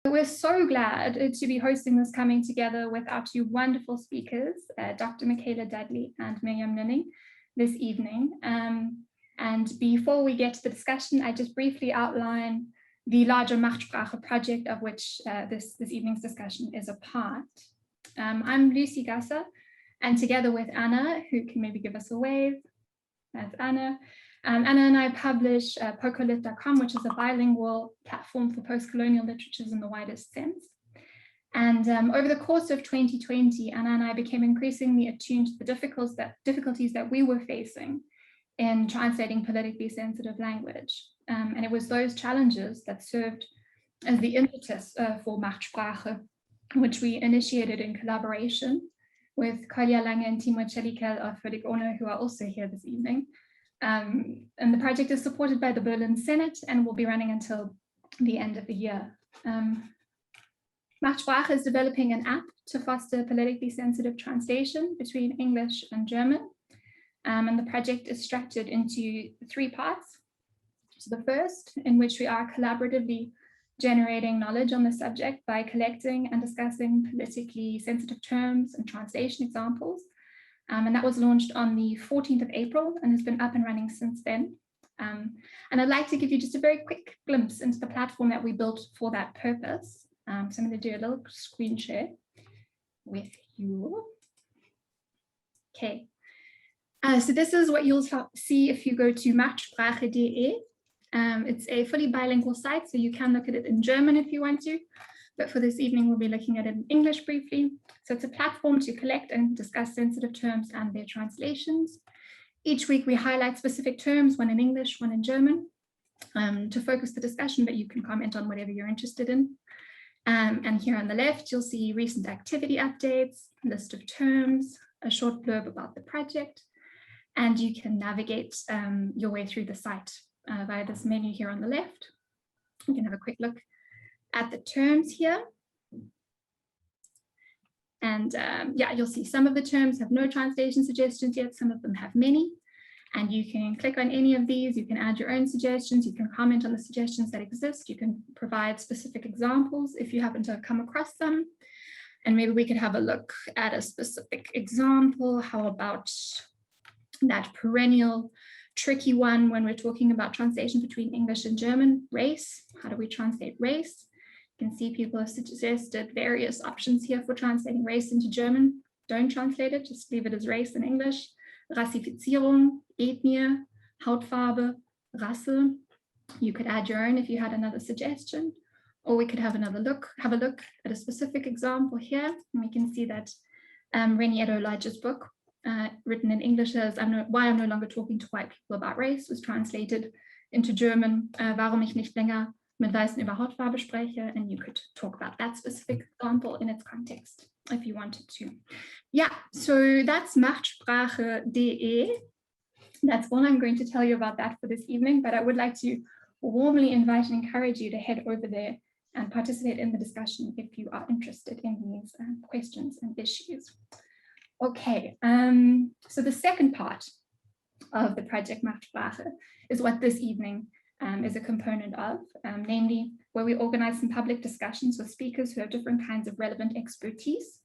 We're so glad to be hosting this coming together with our two wonderful speakers, Dr. Michaela Dudley and Mirjam Nuenning, this evening. And before we get to the discussion, I just briefly outline the larger Macht.sprache project of which this evening's discussion is a part. I'm Lucy Gasser, and together with Anna, who can maybe give us a wave, that's Anna. Anna and I publish poco.lit.com, which is a bilingual platform for post-colonial literatures in the widest sense. And over the course of 2020, Anna and I became increasingly attuned to the difficulties that we were facing in translating politically sensitive language. And it was those challenges that served as the impetus for macht.sprache, which we initiated in collaboration with Kolja Lange and Timo Chelikel of Völlig Ohne, who are also here this evening. And the project is supported by the Berlin Senate and will be running until the end of the year. Macht.sprache is developing an app to foster politically sensitive translation between English and German. And the project is structured into 3 parts. So the first, in which we are collaboratively generating knowledge on the subject by collecting and discussing politically sensitive terms and translation examples. And that was launched on the 14th of April and has been up and running since then. And I'd like to give you just a very quick glimpse into the platform that we built for that purpose. So I'm going to do a little screen share with you. Okay. So this is what you'll see if you go to macht.sprache.de. It's a fully bilingual site, so you can look at it in German if you want to. But for this evening, we'll be looking at it in English briefly. So it's a platform to collect and discuss sensitive terms and their translations. Each week, we highlight specific terms, one in English, one in German, to focus the discussion, but you can comment on whatever you're interested in. And here on the left, you'll see recent activity updates, list of terms, a short blurb about the project, and you can navigate your way through the site via this menu here on the left. You can have a quick look at the terms here. And yeah, you'll see some of the terms have no translation suggestions yet, some of them have many. And you can click on any of these, you can add your own suggestions, you can comment on the suggestions that exist, you can provide specific examples if you happen to have come across them. And maybe we could have a look at a specific example. How about that perennial tricky one when we're talking about translation between English and German, race? How do we translate race? You can see people have suggested various options here for translating race into German. Don't translate it, just leave it as race in English. Rassifizierung, Ethnie, Hautfarbe, Rasse. You could add your own if you had another suggestion, or we could have a look at a specific example here. And we can see that Reni Eddo-Lodge's book, written in English as Why I'm No Longer Talking to White People About Race, was translated into German, Warum ich nicht länger mit Weißen über Hautfarbe spreche, and you could talk about that specific example in its context if you wanted to. Yeah, so that's macht.sprache.de. That's all I'm going to tell you about that for this evening, but I would like to warmly invite and encourage you to head over there and participate in the discussion if you are interested in these questions and issues. Okay, so the second part of the project Macht.sprache is what this evening is a component of, namely where we organize some public discussions with speakers who have different kinds of relevant expertise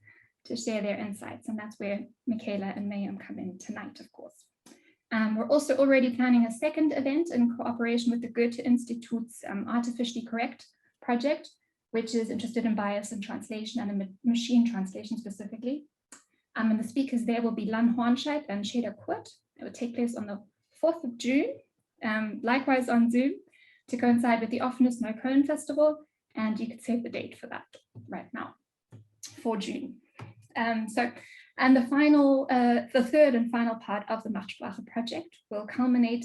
to share their insights. And that's where Michaela and Mirjam come in tonight, of course. We're also already planning a second event in cooperation with the Goethe Institute's Artificially Correct project, which is interested in bias in translation and in machine translation specifically. And the speakers there will be Lan Hornscheid and Sheda Kurt. It will take place on the 4th of June, likewise on Zoom, to coincide with the Offenes Neukölln Festival. And you could save the date for that right now, for June. And the third and final part of the Macht.sprache project will culminate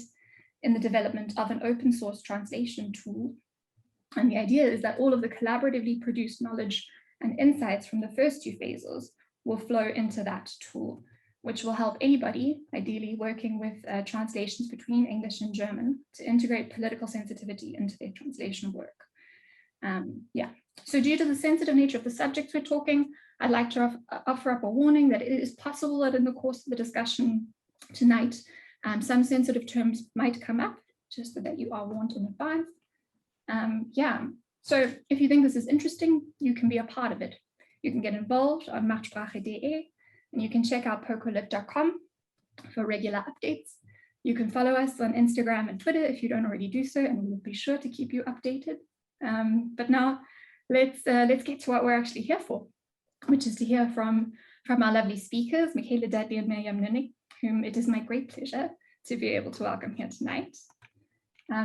in the development of an open source translation tool. And the idea is that all of the collaboratively produced knowledge and insights from the first 2 phases will flow into that tool, which will help anybody, ideally working with translations between English and German, to integrate political sensitivity into their translation work. Yeah, so due to the sensitive nature of the subjects we're talking, I'd like to offer up a warning that it is possible that in the course of the discussion tonight, some sensitive terms might come up, just so that you are warned in advance. Yeah, So if you think this is interesting, you can be a part of it. You can get involved on macht.sprache.de, and you can check out poco.lit.com for regular updates. You can follow us on Instagram and Twitter if you don't already do so, and we'll be sure to keep you updated. But now let's get to what we're actually here for, which is to hear from our lovely speakers, Michaela, Dudley, and Mirjam Nuenning, whom it is my great pleasure to be able to welcome here tonight.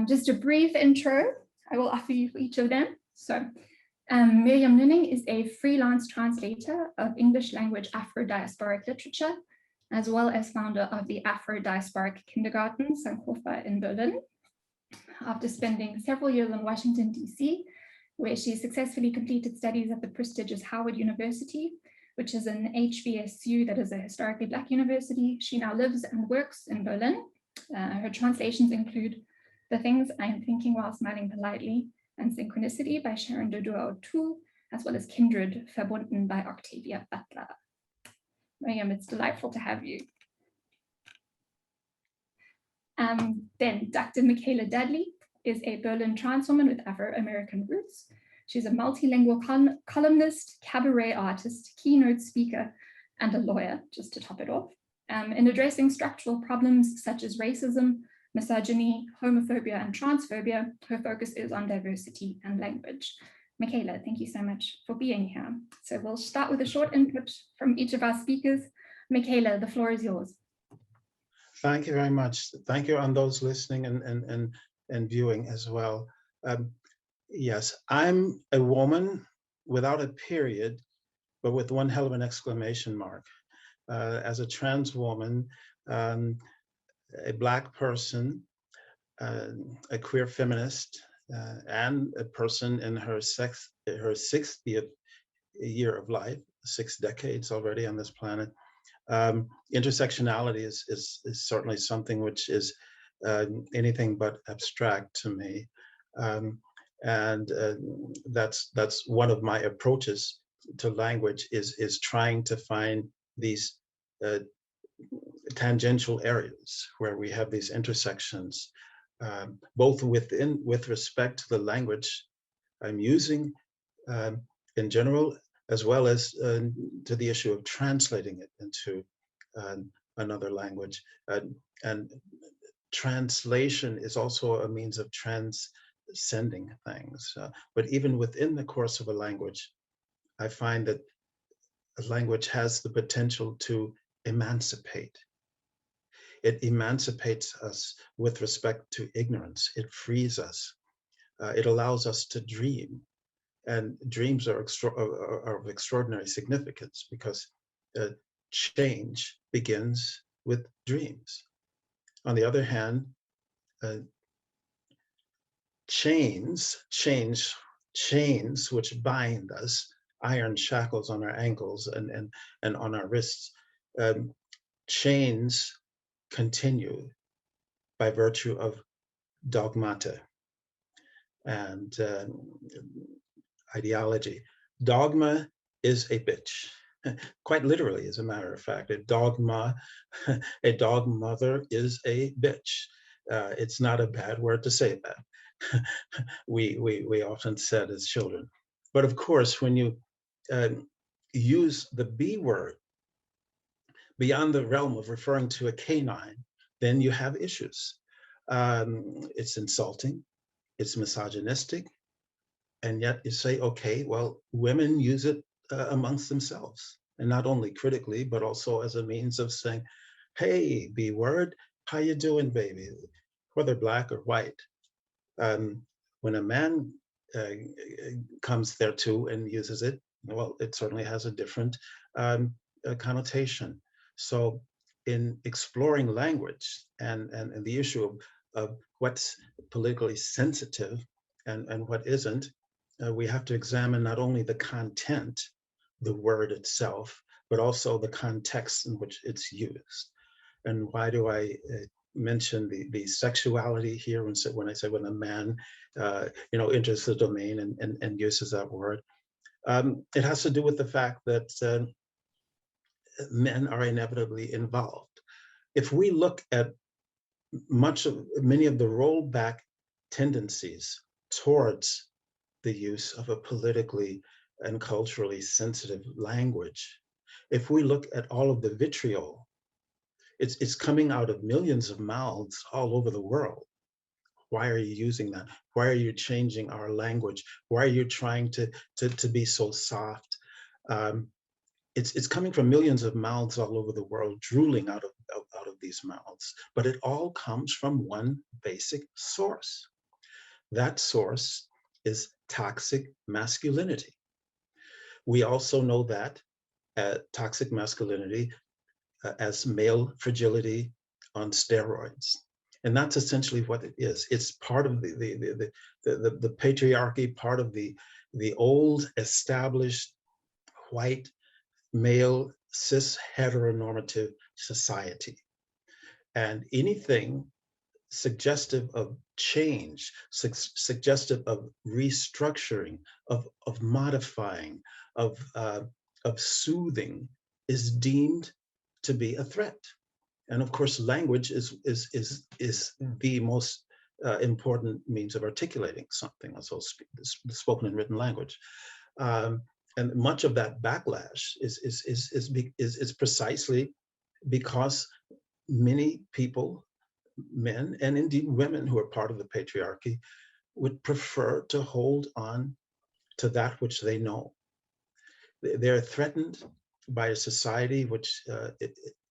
Just a brief intro I will offer you for each of them. So Mirjam Nuenning is a freelance translator of English language Afro-diasporic literature, as well as founder of the Afro-diasporic Kindergarten, Sankofa in Berlin. After spending several years in Washington, DC, where she successfully completed studies at the prestigious Howard University, which is an HBSU that is a historically Black university, she now lives and works in Berlin. Her translations include The Things I Am Thinking While Smiling Politely and Synchronicity by Sharon Dodua O'Toole, as well as Kindred, Verbunden by Octavia Butler. Mirjam, it's delightful to have you. Then Dr. Michaela Dudley is a Berlin trans woman with Afro-American roots. She's a multilingual columnist, cabaret artist, keynote speaker, and a lawyer, just to top it off. In addressing structural problems such as racism, misogyny, homophobia, and transphobia, her focus is on diversity and language. Michaela, thank you so much for being here. So we'll start with a short input from each of our speakers. Michaela, the floor is yours. Thank you very much. Thank you on those listening and viewing as well. Yes, I'm a woman without a period, but with one hell of an exclamation mark. As a trans woman, a Black person, a queer feminist, and a person in her 60th year of life, 6 decades already on this planet. Intersectionality is certainly something which is anything but abstract to me. And that's one of my approaches to language is trying to find these tangential areas where we have these intersections, both with respect to the language I'm using in general, as well as to the issue of translating it into another language. And translation is also a means of transcending things. But even within the course of a language, I find that a language has the potential to emancipate. It emancipates us with respect to ignorance. It frees us. It allows us to dream. And dreams are of extraordinary significance because change begins with dreams. On the other hand, chains which bind us, iron shackles on our ankles and on our wrists, chains continue by virtue of dogmata and ideology. Dogma is a bitch, quite literally, as a matter of fact. A dog mother is a bitch. It's not a bad word to say that. we often said as children. But of course, when you use the B word beyond the realm of referring to a canine, then you have issues. It's insulting, it's misogynistic, and yet you say, okay, well, women use it amongst themselves, and not only critically, but also as a means of saying, hey, B word, how you doing, baby? Whether Black or white. When a man comes there too and uses it, well, it certainly has a different connotation. So in exploring language and the issue of what's politically sensitive and what isn't, we have to examine not only the content, the word itself, but also the context in which it's used. And why do I mention the sexuality here when I say when a man enters the domain and uses that word? It has to do with the fact that men are inevitably involved. If we look at many of the rollback tendencies towards the use of a politically and culturally sensitive language. If we look at all of the vitriol, it's coming out of millions of mouths all over the world. Why are you using that? Why are you changing our language? Why are you trying to be so soft? It's coming from millions of mouths all over the world, drooling out of these mouths. But it all comes from one basic source. That source is toxic masculinity. We also know that toxic masculinity as male fragility on steroids. And that's essentially what it is. It's part of the patriarchy, part of the old established white male cis heteronormative society. And anything suggestive of change, suggestive of restructuring, of modifying, of soothing is deemed to be a threat. And of course, language is the most important means of articulating something, also the spoken and written language. And much of that backlash is precisely because many people, men and indeed women who are part of the patriarchy, would prefer to hold on to that which they know. They're threatened by a society which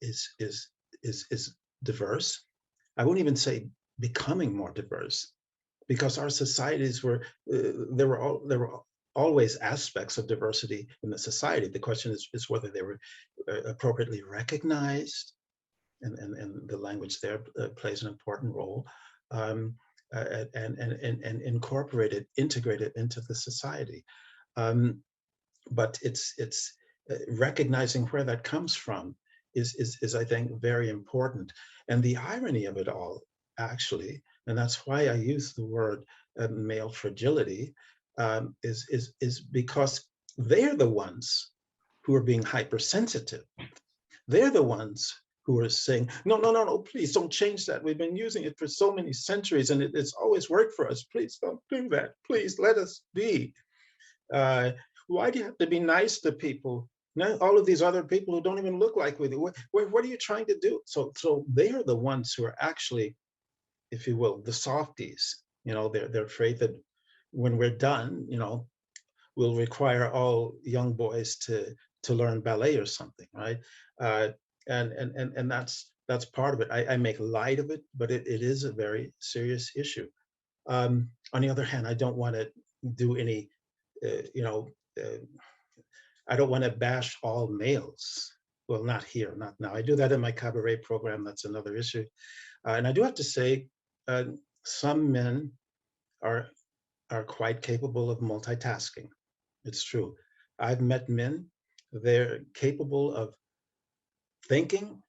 is diverse. I won't even say becoming more diverse, because our societies were there were always aspects of diversity in the society. The question is whether they were appropriately recognized, and the language there plays an important role, and incorporated, integrated into the society. But it's recognizing where that comes from is I think very important. And the irony of it all, actually, and that's why I use the word male fragility, is because they're the ones who are being hypersensitive. They're the ones who are saying, no, no, no, no, please don't change that. We've been using it for so many centuries and it's always worked for us. Please don't do that. Please let us be. Why do you have to be nice to people? Now, all of these other people who don't even look like we do, what are you trying to do? So they are the ones who are actually, if you will, the softies. You know, they're afraid that when we're done, you know, we'll require all young boys to learn ballet or something, right? And that's part of it. I make light of it, but it is a very serious issue. On the other hand, I don't want to do any, I don't want to bash all males. Well, not here, not now. I do that in my cabaret program. That's another issue. And I do have to say, some men are quite capable of multitasking. It's true. I've met men, they're capable of thinking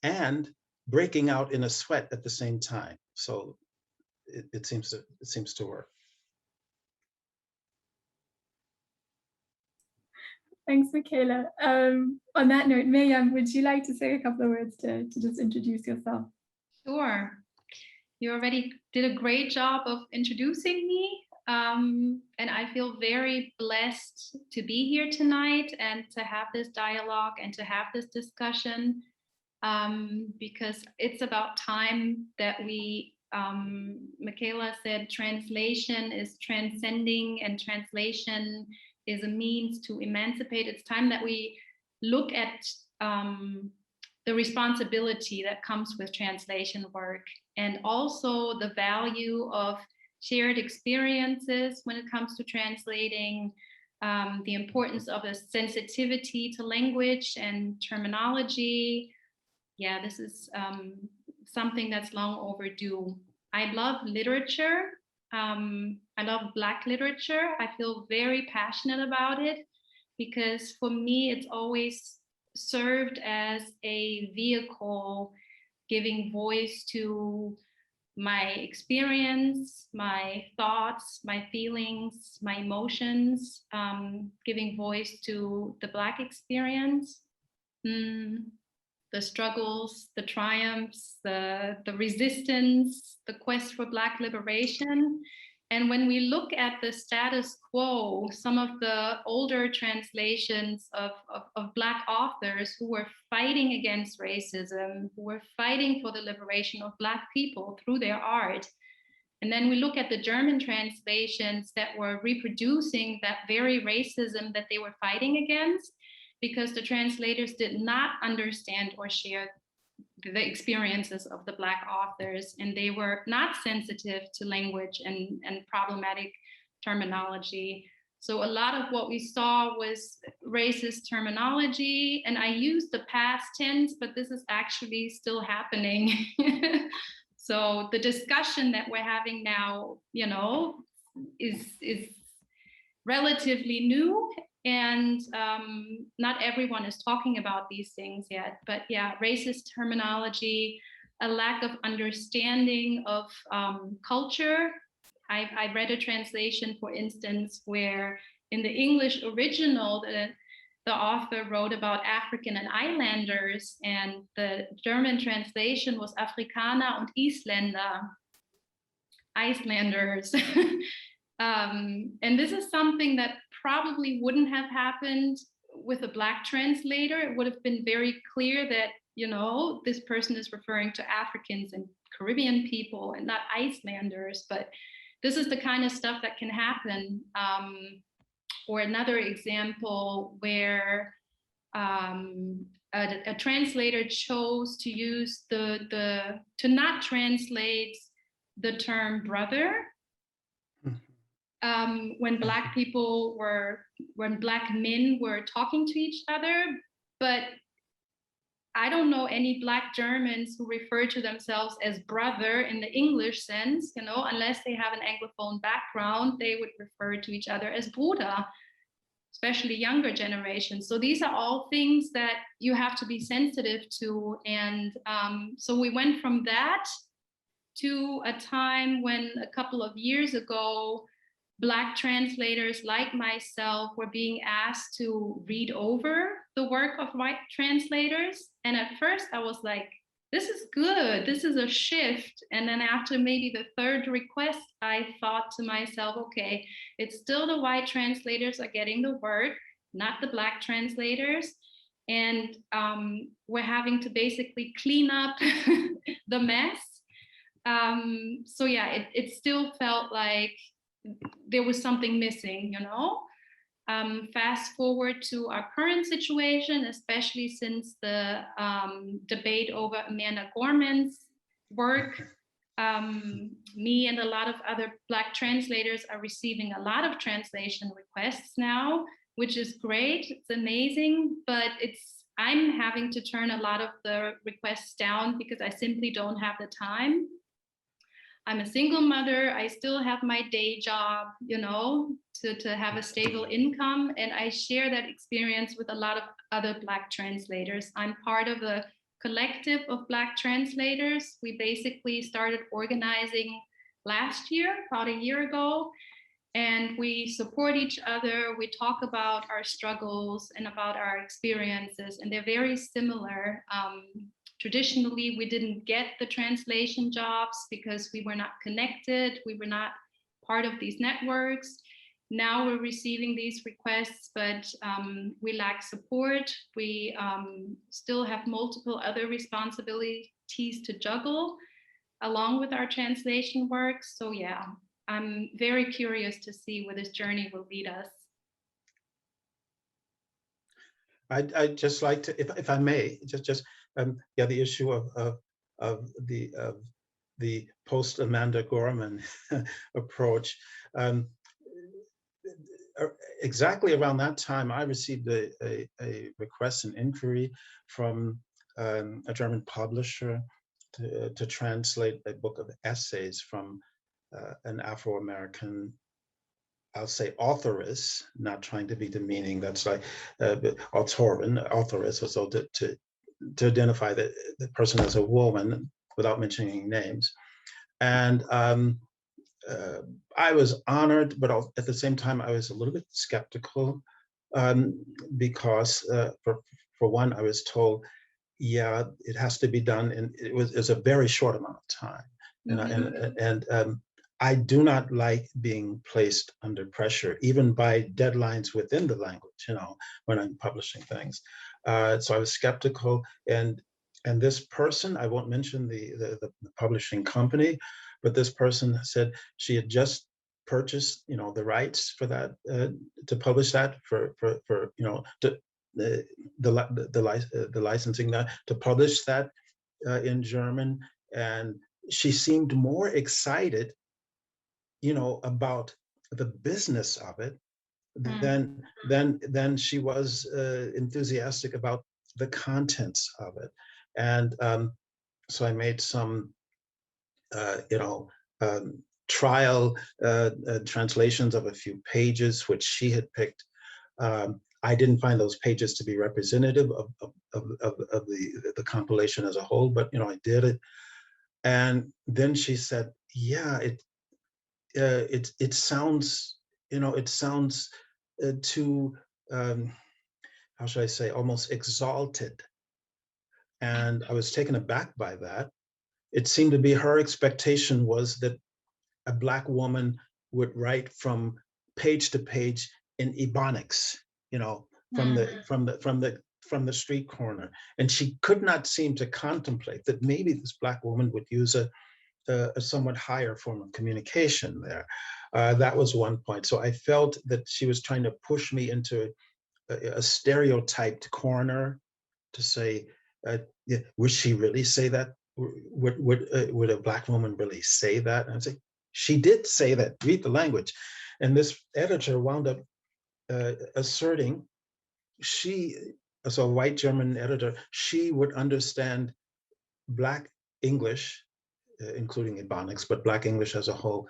and breaking out in a sweat at the same time. So it seems to work. Thanks, Michaela. On that note, Mirjam, would you like to say a couple of words to just introduce yourself? Sure. You already did a great job of introducing me. And I feel very blessed to be here tonight and to have this dialogue and to have this discussion, because it's about time that we, Michaela said, translation is transcending and translation is a means to emancipate. It's time that we look at the responsibility that comes with translation work, and also the value of shared experiences when it comes to translating, the importance of a sensitivity to language and terminology. Yeah, this is something that's long overdue. I love literature. I love Black literature. I feel very passionate about it because for me, it's always served as a vehicle giving voice to my experience, my thoughts, my feelings, my emotions, giving voice to the Black experience, the struggles, the triumphs, the resistance, the quest for Black liberation. And when we look at the status quo, some of the older translations of Black authors who were fighting against racism, who were fighting for the liberation of Black people through their art. And then we look at the German translations that were reproducing that very racism that they were fighting against, because the translators did not understand or share the experiences of the Black authors, and they were not sensitive to language and problematic terminology. So a lot of what we saw was racist terminology, and I used the past tense, but this is actually still happening. So the discussion that we're having now, you know, is relatively new, and not everyone is talking about these things yet. But yeah, racist terminology, a lack of understanding of culture. I read a translation, for instance, where in the English original, the author wrote about African and Islanders, and the German translation was Afrikaner und Isländer, Icelanders. And this is something that probably wouldn't have happened with a Black translator. It would have been very clear that, you know, this person is referring to Africans and Caribbean people and not Icelanders, but this is the kind of stuff that can happen. Or another example where a translator chose to use to not translate the term brother when Black people when Black men were talking to each other. But I don't know any Black Germans who refer to themselves as brother in the English sense, you know, unless they have an Anglophone background, they would refer to each other as Bruder, especially younger generations. So these are all things that you have to be sensitive to. And so we went from that to a time when a couple of years ago, Black translators like myself were being asked to read over the work of white translators. And at first I was like, this is good, this is a shift. And then after maybe the third request, I thought to myself, okay, it's still the white translators are getting the work, not the Black translators. And we're having to basically clean up the mess. So yeah, it still felt like there was something missing, you know. Fast forward to our current situation, especially since the debate over Amanda Gorman's work. Me and a lot of other Black translators are receiving a lot of translation requests now, which is great, it's amazing, but I'm having to turn a lot of the requests down because I simply don't have the time. I'm a single mother, I still have my day job, you know, to have a stable income. And I share that experience with a lot of other Black translators. I'm part of a collective of Black translators. We basically started organizing last year, about a year ago, and we support each other. We talk about our struggles and about our experiences, and they're very similar. Traditionally, we didn't get the translation jobs because we were not connected. We were not part of these networks. Now we're receiving these requests, but we lack support. We still have multiple other responsibilities to juggle along with our translation work. So yeah, I'm very curious to see where this journey will lead us. I'd just like to, if I may, yeah, the issue of the post Amanda Gorman approach. Exactly around that time, I received a request, an inquiry from a German publisher to translate a book of essays from an Afro-American, I'll say authoress, not trying to be demeaning, that's like authoress, so to identify the person as a woman without mentioning names. And I was honored, but at the same time, I was a little bit skeptical because for one, I was told, yeah, it has to be done, and it was a very short amount of time. And I do not like being placed under pressure, even by deadlines within the language, when I'm publishing things. So I was skeptical, and this person, I won't mention the publishing company, but this person said she had just purchased, the rights for that, to publish that the licensing that to publish that in German, and she seemed more excited, about the business of it than she was enthusiastic about the contents of it. And so I made some, trial translations of a few pages, which she had picked. I didn't find those pages to be representative of the compilation as a whole, but I did it. And then she said, "Yeah, it sounds, too, how should I say, almost exalted." And I was taken aback by that. It seemed to be her expectation was that a Black woman would write from page to page in Ebonics, from the street corner, and she could not seem to contemplate that maybe this Black woman would use a somewhat higher form of communication there. That was one point. So I felt that she was trying to push me into a stereotyped corner to say, yeah, would she really say that? Would a Black woman really say that? And I say, she did say that. Read the language. And this editor wound up asserting so a white German editor, she would understand Black English, including Ebonics, but Black English as a whole,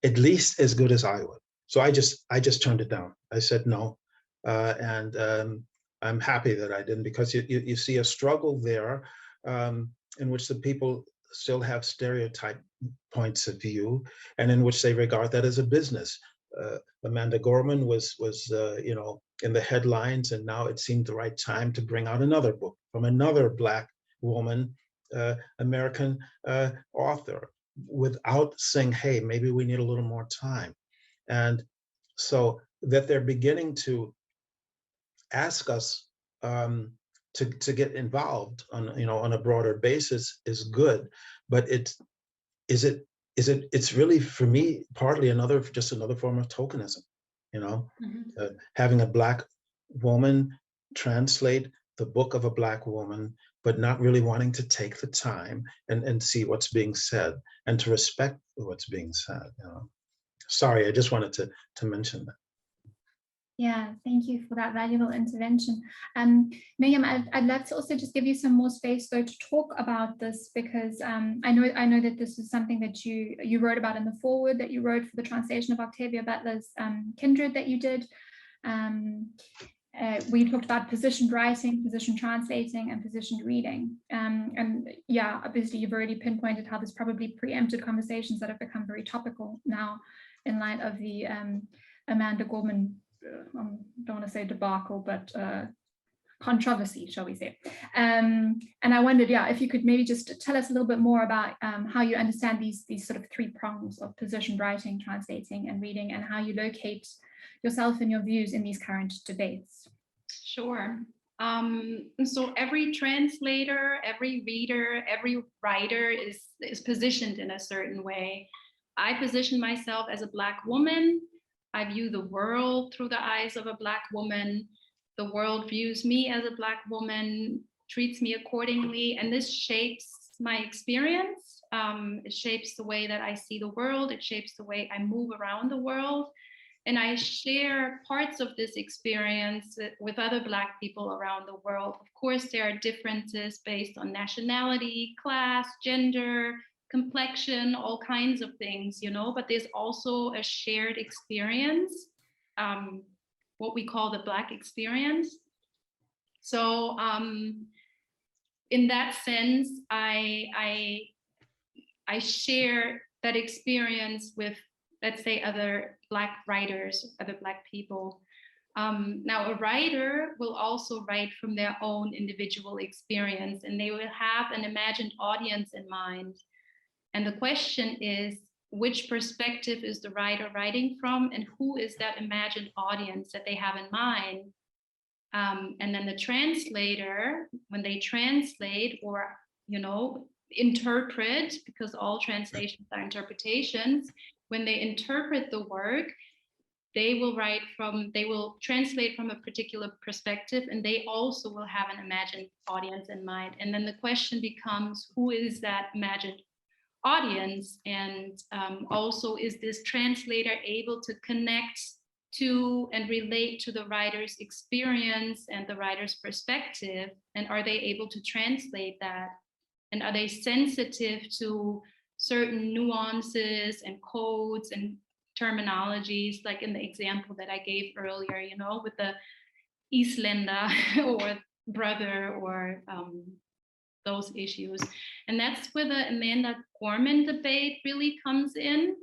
at least as good as I would. So I just turned it down. I said no, and I'm happy that I didn't, because you see a struggle there, in which the people still have stereotype points of view, and in which they regard that as a business. Amanda Gorman was in the headlines, and now it seemed the right time to bring out another book from another Black woman, American author, without saying, hey, maybe we need a little more time. And so that they're beginning to ask us to get involved on a broader basis is good, but it's really, for me, partly just another form of tokenism, having a Black woman translate the book of a Black woman, but not really wanting to take the time and see what's being said and to respect what's being said. Sorry, I just wanted to mention that. Yeah, thank you for that valuable intervention. Mirjam, I'd love to also just give you some more space though to talk about this, because I know that this is something that you wrote about in the foreword that you wrote for the translation of Octavia Butler's Kindred that you did. We talked about positioned writing, positioned translating, and positioned reading. And yeah, obviously you've already pinpointed how this probably preempted conversations that have become very topical now in light of the Amanda Gorman, I don't want to say debacle, but controversy, shall we say. And I wondered, if you could maybe just tell us a little bit more about how you understand these sort of three prongs of positioned writing, translating, and reading, and how you locate yourself and your views in these current debates. Sure. So every translator, every reader, every writer is positioned in a certain way. I position myself as a Black woman. I view the world through the eyes of a Black woman. The world views me as a Black woman, treats me accordingly, and this shapes my experience. It shapes the way that I see the world. It shapes the way I move around the world. And I share parts of this experience with other Black people around the world. Of course, there are differences based on nationality, class, gender, complexion, all kinds of things, but there's also a shared experience, what we call the Black experience. So in that sense, I share that experience with, let's say, other Black writers, other Black people. Now, a writer will also write from their own individual experience, and they will have an imagined audience in mind. And the question is, which perspective is the writer writing from, and who is that imagined audience that they have in mind. And then the translator, when they translate or, interpret, because all translations are interpretations, when they interpret the work, they will translate from a particular perspective, and they also will have an imagined audience in mind. And then the question becomes, who is that imagined audience? And also, is this translator able to connect to and relate to the writer's experience and the writer's perspective? And are they able to translate that? And are they sensitive to certain nuances and codes and terminologies, like in the example that I gave earlier, with the Islander or brother or those issues? And that's where the Amanda Gorman debate really comes in.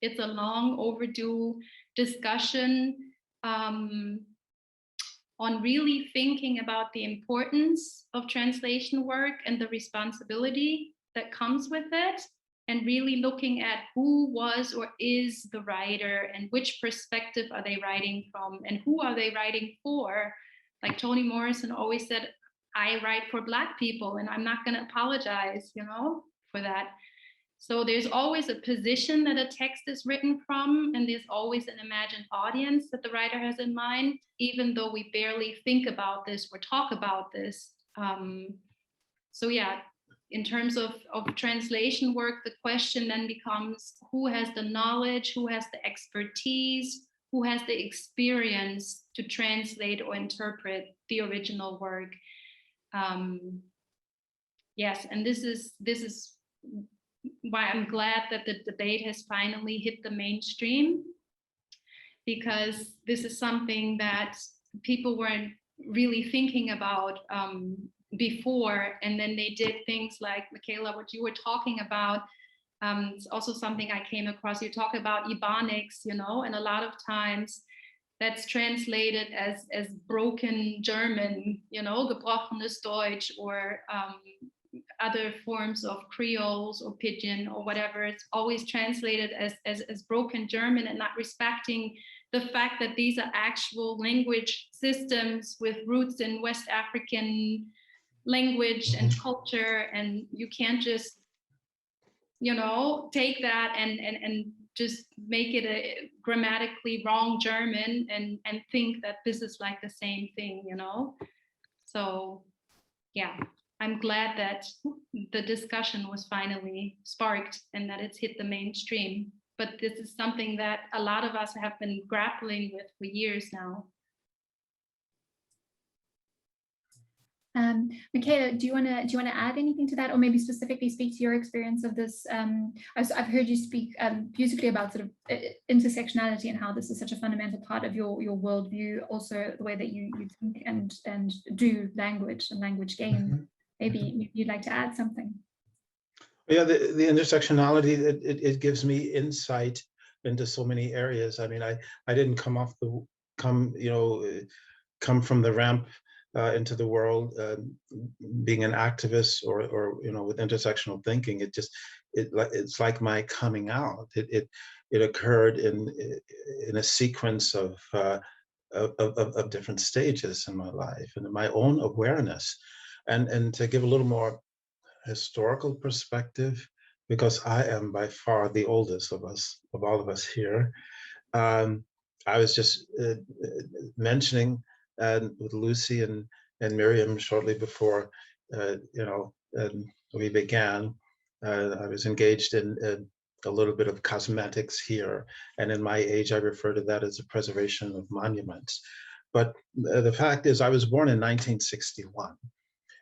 It's a long overdue discussion on really thinking about the importance of translation work and the responsibility that comes with it, and really looking at who was or is the writer and which perspective are they writing from and who are they writing for. Like Toni Morrison always said, I write for Black people and I'm not going to apologize, for that. So there's always a position that a text is written from, and there's always an imagined audience that the writer has in mind, even though we barely think about this or talk about this. So yeah, in terms of translation work, the question then becomes, who has the knowledge, who has the expertise, who has the experience to translate or interpret the original work? Yes, and this is why I'm glad that the debate has finally hit the mainstream, because this is something that people weren't really thinking about before. And then they did things like, Michaela, what you were talking about, it's also something I came across. You talk about Ebonics, and a lot of times that's translated as broken German, gebrochenes Deutsch, or other forms of Creoles or Pidgin or whatever. It's always translated as broken German, and not respecting the fact that these are actual language systems with roots in West African language and culture, and you can't just take that and just make it a grammatically wrong German and think that this is like the same thing, So yeah, I'm glad that the discussion was finally sparked and that it's hit the mainstream. But this is something that a lot of us have been grappling with for years now. Michaela, do you want to add anything to that, or maybe specifically speak to your experience of this? I've heard you speak beautifully about sort of intersectionality and how this is such a fundamental part of your worldview, also the way that you think and do language and language games. Mm-hmm. Maybe you'd like to add something. Yeah, the intersectionality, it gives me insight into so many areas. I mean, I didn't come from the ramp into the world being an activist or with intersectional thinking. It's like my coming out. It occurred in a sequence of different stages in my life and in my own awareness. And to give a little more historical perspective, because I am by far the oldest of all of us here. I was just mentioning with Lucy and Mirjam shortly before we began. I was engaged in a little bit of cosmetics here, and in my age, I refer to that as the preservation of monuments. But the fact is, I was born in 1961.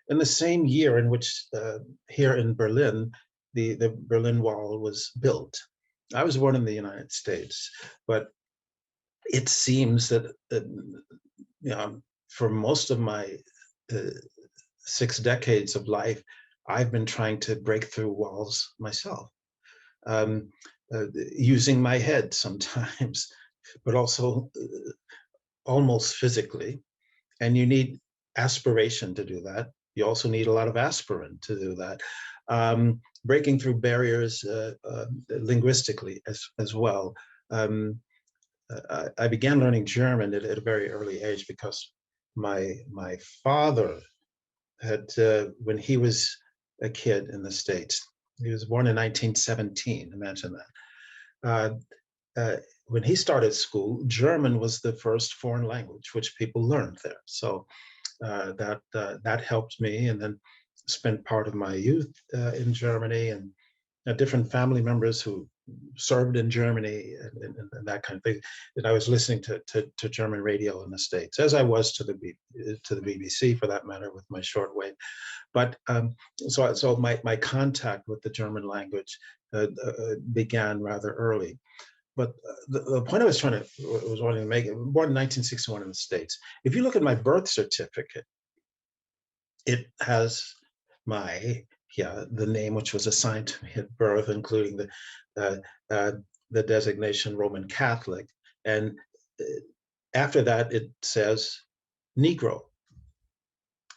In the same year in which here in Berlin, the Berlin Wall was built. I was born in the United States, but it seems that for most of my 6 decades of life, I've been trying to break through walls myself, using my head sometimes, but also almost physically. And you need aspiration to do that. You also need a lot of aspirin to do that. breaking through barriers linguistically as well. I began learning German at a very early age because my father had, when he was a kid in the States, he was born in 1917, imagine that. When he started school, German was the first foreign language which people learned there. So that helped me, and then spent part of my youth in Germany, and different family members who served in Germany and that kind of thing. And I was listening to German radio in the States, as I was to the BBC for that matter, with my shortwave. But so my contact with the German language began rather early. But the point I was wanting to make, born in 1961 in the States. If you look at my birth certificate, it has the name which was assigned to me at birth, including the designation Roman Catholic, and after that it says Negro.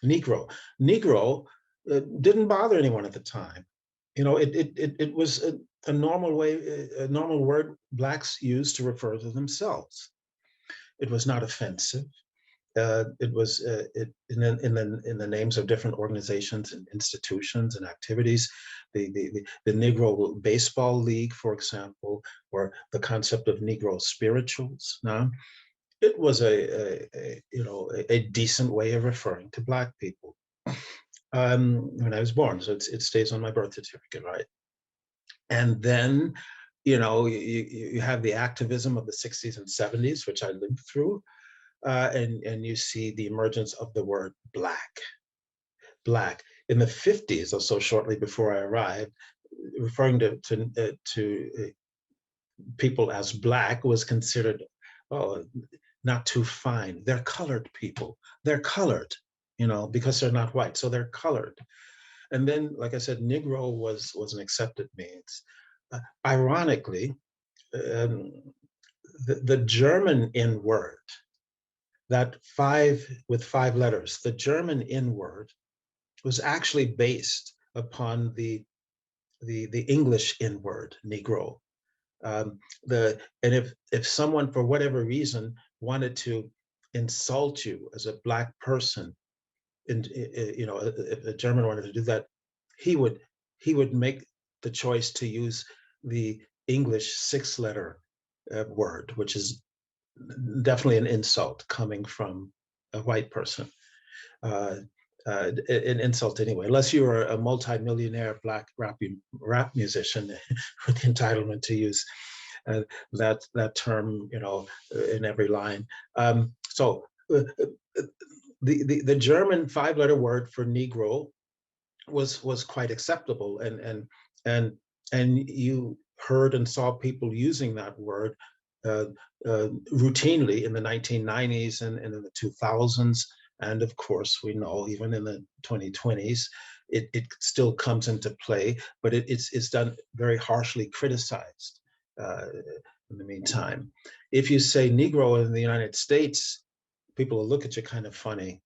Negro didn't bother anyone at the time. You know, it was a normal way, a normal word blacks used to refer to themselves. It was not offensive. It was in the names of different organizations and institutions and activities. The Negro Baseball League, for example, or the concept of Negro spirituals. Now, it was a decent way of referring to Black people when I was born. So it stays on my birth certificate, right? And then, you have the activism of the 60s and 70s, which I lived through. And you see the emergence of the word black in the 50s, or so shortly before I arrived, referring to people as Black was considered, not too fine. They're colored people. They're colored, because they're not white, so they're colored. And then, like I said, Negro was an accepted means. Ironically, the German N word, that with five letters, the German N-word was actually based upon the English N-word, Negro. And if someone, for whatever reason, wanted to insult you as a Black person, and if a German wanted to do that, he would make the choice to use the English six-letter word, which is definitely an insult coming from a white person. An insult anyway, unless you were a multi-millionaire Black rap musician with the entitlement to use that term, in every line. So the German five-letter word for Negro was quite acceptable, and you heard and saw people using that word routinely in the 1990s and in the 2000s. And of course, we know even in the 2020s, it still comes into play, but it's done very harshly criticized in the meantime. If you say Negro in the United States, people will look at you kind of funny,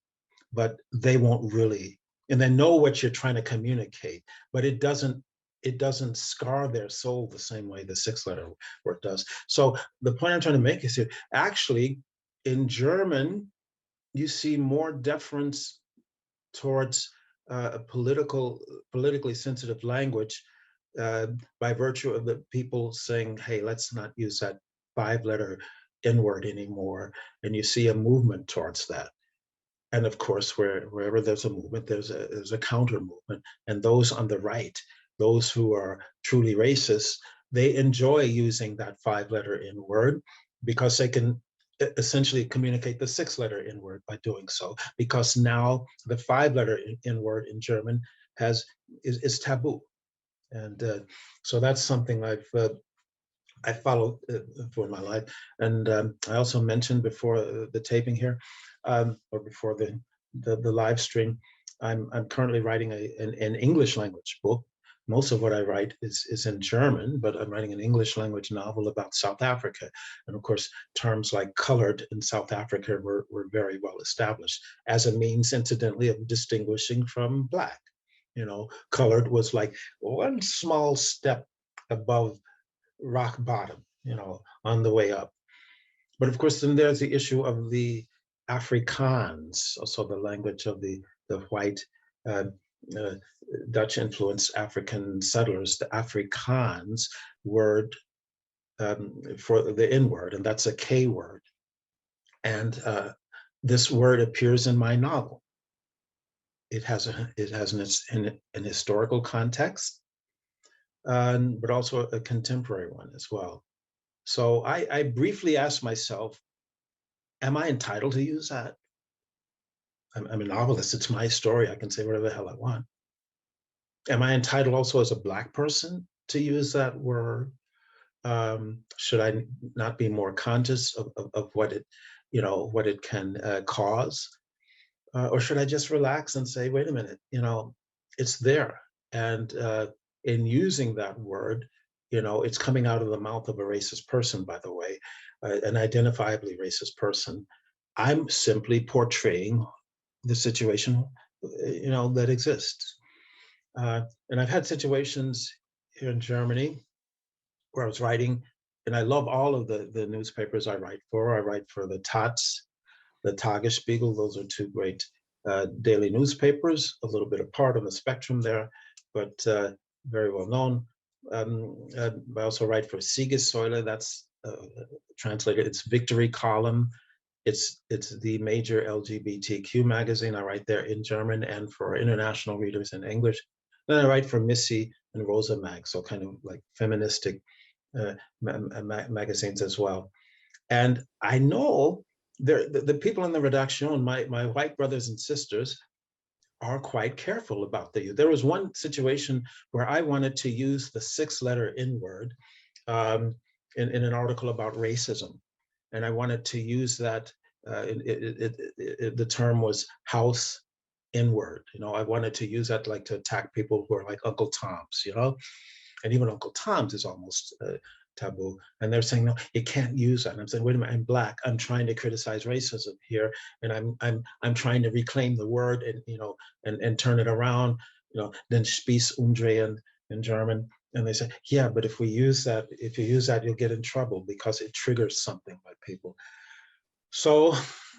but they won't really, and they know what you're trying to communicate, but it doesn't scar their soul the same way the six-letter word does. So the point I'm trying to make is that actually in German, you see more deference towards a politically sensitive language by virtue of the people saying, hey, let's not use that five-letter N-word anymore. And you see a movement towards that. And of course, wherever there's a movement, there's a counter movement. And those on the right, those who are truly racist, they enjoy using that five-letter N-word because they can essentially communicate the six-letter N-word by doing so. Because now the five-letter N-word in German is taboo, and so that's something I followed for my life. And I also mentioned before the taping here, or before the live stream, I'm currently writing an English language book. Most of what I write is in German, but I'm writing an English language novel about South Africa. And of course, terms like colored in South Africa were very well established as a means, incidentally, of distinguishing from Black. Colored was like one small step above rock bottom, on the way up. But of course, then there's the issue of the Afrikaans, also the language of the white uh, Dutch influenced African settlers, the Afrikaans word for the N word, and that's a K word. And this word appears in my novel. It has an historical context, but also a contemporary one as well. So I briefly asked myself, am I entitled to use that? I'm a novelist. It's my story. I can say whatever the hell I want. Am I entitled also as a Black person to use that word? Should I not be more conscious of what it can cause? Or should I just relax and say, wait a minute, it's there. And in using that word, it's coming out of the mouth of a racist person, by the way, an identifiably racist person. I'm simply portraying the situation, that exists. And I've had situations here in Germany where I was writing, and I love all of the newspapers I write for. I write for the Taz, the Tagesspiegel. Those are two great daily newspapers, a little bit apart on the spectrum there, but very well known. I also write for Siegessäule. That's translated. It's Victory Column. It's the major LGBTQ magazine. I write there in German and for international readers in English. Then I write for Missy and Rosa Mag, so kind of like feministic magazines as well. And I know the people in the redaction, my white brothers and sisters, are quite careful about the use. There was one situation where I wanted to use the 6-letter N word in an article about racism. And I wanted to use that, the term was house N-word. I wanted to use that like to attack people who are like Uncle Toms, and even Uncle Tom's is almost taboo. And they're saying, no, you can't use that. And I'm saying, wait a minute, I'm Black. I'm trying to criticize racism here, and I'm trying to reclaim the word and turn it around. Then Spieß umdrehen in German. And they say, yeah, but if you use that, you'll get in trouble because it triggers something by people. So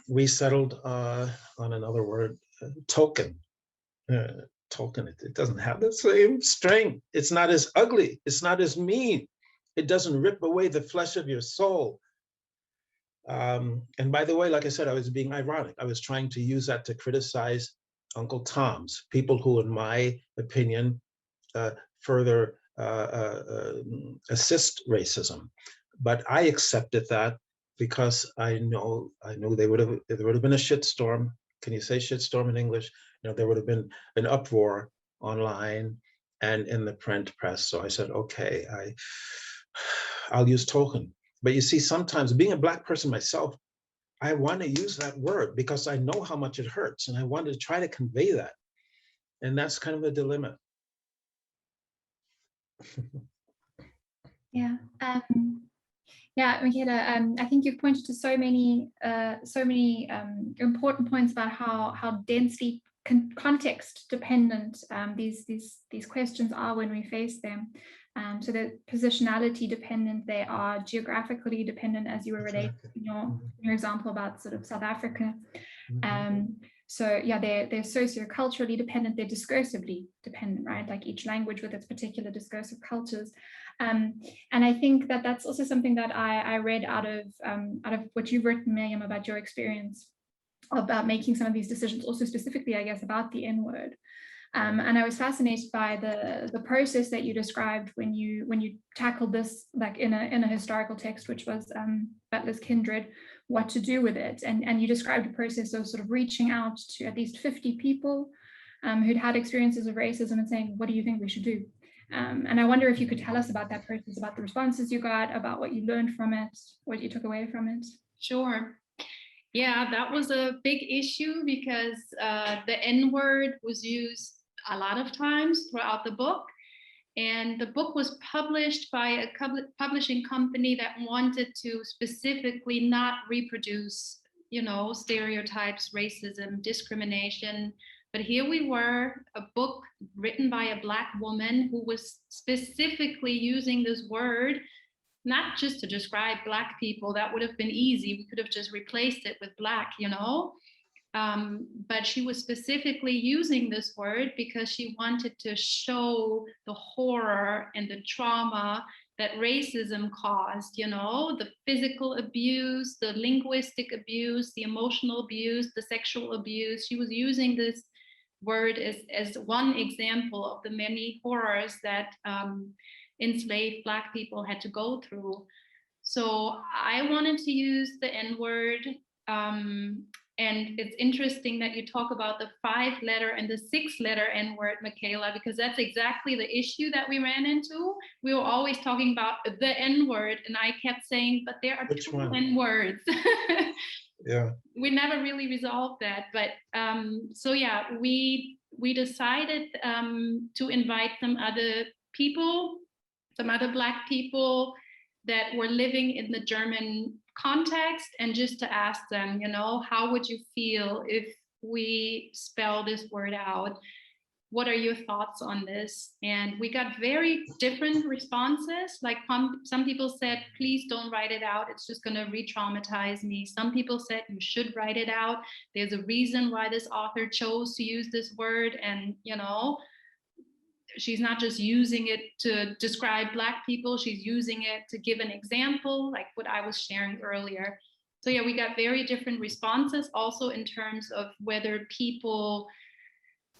we settled on another word, token. Token, it doesn't have the same strength. It's not as ugly. It's not as mean. It doesn't rip away the flesh of your soul. And by the way, like I said, I was being ironic. I was trying to use that to criticize Uncle Toms, people who, in my opinion, further assist racism. But I accepted that because I know there would have been a shitstorm. Can you say shitstorm in English? There would have been an uproar online and in the print press. So I said, okay, I'll use token. But you see, sometimes being a Black person myself, I want to use that word because I know how much it hurts, and I want to try to convey that. And that's kind of a dilemma. Yeah. Yeah, Michaela, I think you've pointed to so many important points about how densely context dependent these questions are when we face them. So they're positionality dependent, they are geographically dependent, as you were relating in your example about sort of South Africa. So yeah, they're socioculturally dependent, they're discursively dependent, right? Like each language with its particular discursive cultures. And I think that that's also something that I read out of what you've written, Mirjam, about your experience about making some of these decisions, also specifically, I guess, about the N-word. And I was fascinated by the process that you described when you tackled this, like in a historical text, which was Butler's Kindred, what to do with it. And you described a process of sort of reaching out to at least 50 people who'd had experiences of racism and saying, what do you think we should do? And I wonder if you could tell us about that process, about the responses you got, about what you learned from it, what you took away from it. Sure. Yeah, that was a big issue because the N-word was used a lot of times throughout the book. And the book was published by a publishing company that wanted to specifically not reproduce, stereotypes, racism, discrimination But here we were, a book written by a Black woman who was specifically using this word, not just to describe Black people. That would have been easy. We could have just replaced it with Black, you know. But she was specifically using this word because she wanted to show the horror and the trauma that racism caused, you know, the physical abuse, the linguistic abuse, the emotional abuse, the sexual abuse. She was using this word as one example of the many horrors that enslaved Black people had to go through. So I wanted to use the N-word. And it's interesting that you talk about the 5-letter and the 6-letter N-word, Michaela, because that's exactly the issue that we ran into. We were always talking about the N-word, and I kept saying, but there are two N-words. Yeah. We never really resolved that. But so yeah, we decided to invite some other people, some other Black people that were living in the German context, and just to ask them, you know, how would you feel if we spell this word out? What are your thoughts on this? And we got very different responses. Like some people said, please don't write it out. It's just going to re-traumatize me. Some people said, you should write it out. There's a reason why this author chose to use this word. And, you know, she's not just using it to describe Black people, she's using it to give an example, like what I was sharing earlier. So yeah, we got very different responses, also in terms of whether people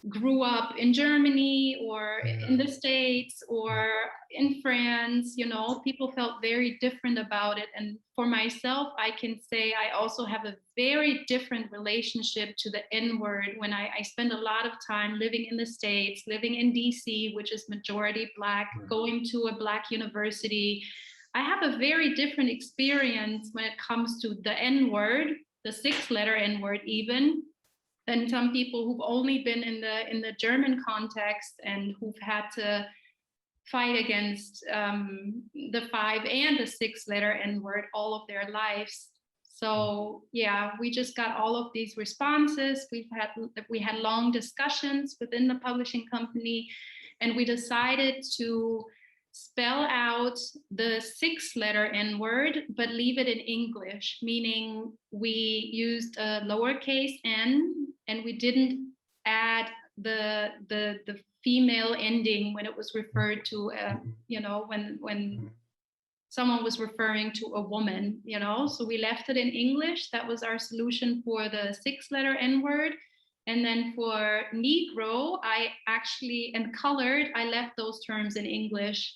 grew up in Germany or in the States or in France. You know, people felt very different about it. And for myself, I can say I also have a very different relationship to the N-word when I spend a lot of time living in the States, living in DC, which is majority Black, going to a Black university. I have a very different experience when it comes to the N-word, the 6-letter N-word even, than some people who've only been in the German context and who've had to fight against the 5 and the 6-letter N-word all of their lives. So yeah, we just got all of these responses. We had long discussions within the publishing company, and we decided to spell out the 6-letter N-word, but leave it in English, meaning we used a lowercase n, and we didn't add the female ending when it was referred to, you know, when someone was referring to a woman, you know. So we left it in English. That was our solution for the 6-letter N-word. And then for Negro, and colored, I left those terms in English,